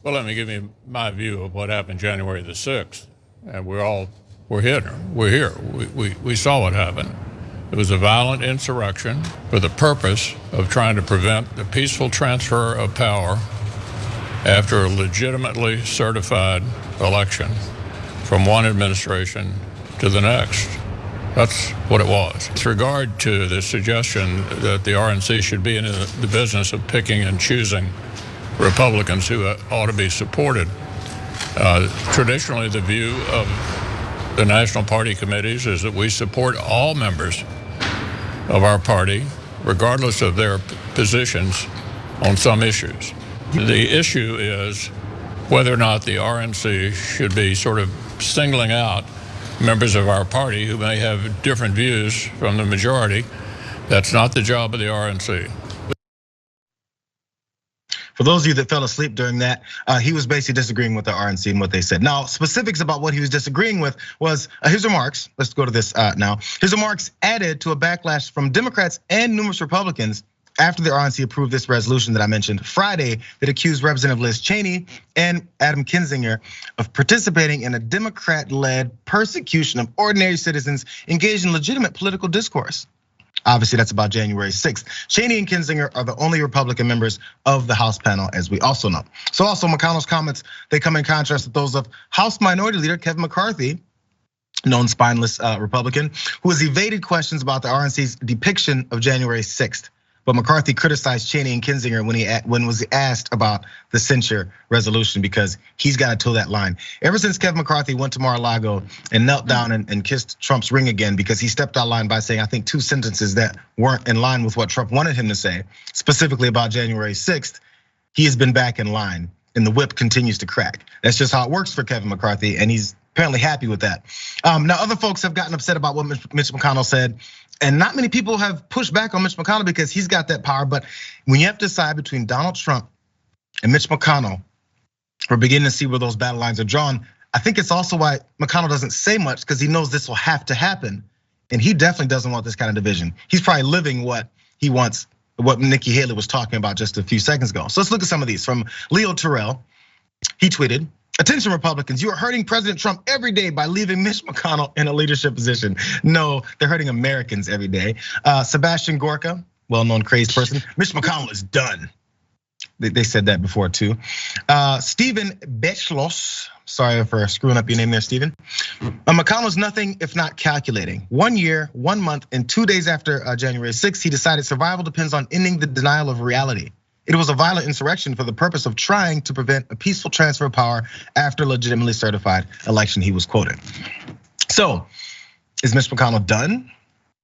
Well, let me give you my view of what happened January the 6th. And we're here. We saw what happened. It was a violent insurrection for the purpose of trying to prevent the peaceful transfer of power after a legitimately certified election from one administration to the next. That's what it was. With regard to the suggestion that the RNC should be in the business of picking and choosing Republicans who ought to be supported, traditionally the view of the national party committees is that we support all members of our party, regardless of their positions on some issues. The issue is whether or not the RNC should be sort of singling out members of our party who may have different views from the majority. That's not the job of the RNC. For those of you that fell asleep during that, he was basically disagreeing with the RNC and what they said. Now, specifics about what he was disagreeing with was his remarks. Let's go to this now. His remarks added to a backlash from Democrats and numerous Republicans after the RNC approved this resolution that I mentioned Friday that accused Representative Liz Cheney and Adam Kinzinger of participating in a Democrat-led persecution of ordinary citizens engaged in legitimate political discourse. Obviously, that's about January 6th. Cheney and Kinzinger are the only Republican members of the House panel, as we also know. So also McConnell's comments, they come in contrast with those of House Minority Leader Kevin McCarthy, known spineless Republican, who has evaded questions about the RNC's depiction of January 6th. But McCarthy criticized Cheney and Kinzinger when was asked about the censure resolution because he's got to toe that line. Ever since Kevin McCarthy went to Mar-a-Lago and knelt down and kissed Trump's ring again because he stepped out of line by saying, I think, 2 sentences that weren't in line with what Trump wanted him to say, specifically about January 6th, he has been back in line and the whip continues to crack. That's just how it works for Kevin McCarthy, and he's apparently happy with that. Now, other folks have gotten upset about what Mitch McConnell said. And not many people have pushed back on Mitch McConnell because he's got that power. But when you have to decide between Donald Trump and Mitch McConnell, we're beginning to see where those battle lines are drawn. I think it's also why McConnell doesn't say much because he knows this will have to happen. And he definitely doesn't want this kind of division. He's probably living what he wants, what Nikki Haley was talking about just a few seconds ago. So let's look at some of these. From Leo Terrell, he tweeted, "Attention Republicans, you are hurting President Trump every day by leaving Mitch McConnell in a leadership position." No, they're hurting Americans every day. Sebastian Gorka, well-known crazed person, Mitch McConnell is done. They said that before too. Stephen Bechlos, sorry for screwing up your name there, Stephen. McConnell is nothing if not calculating. 1 year, 1 month, and 2 days after January 6th, he decided survival depends on ending the denial of reality. It was a violent insurrection for the purpose of trying to prevent a peaceful transfer of power after a legitimately certified election, he was quoted. So, is Mitch McConnell done?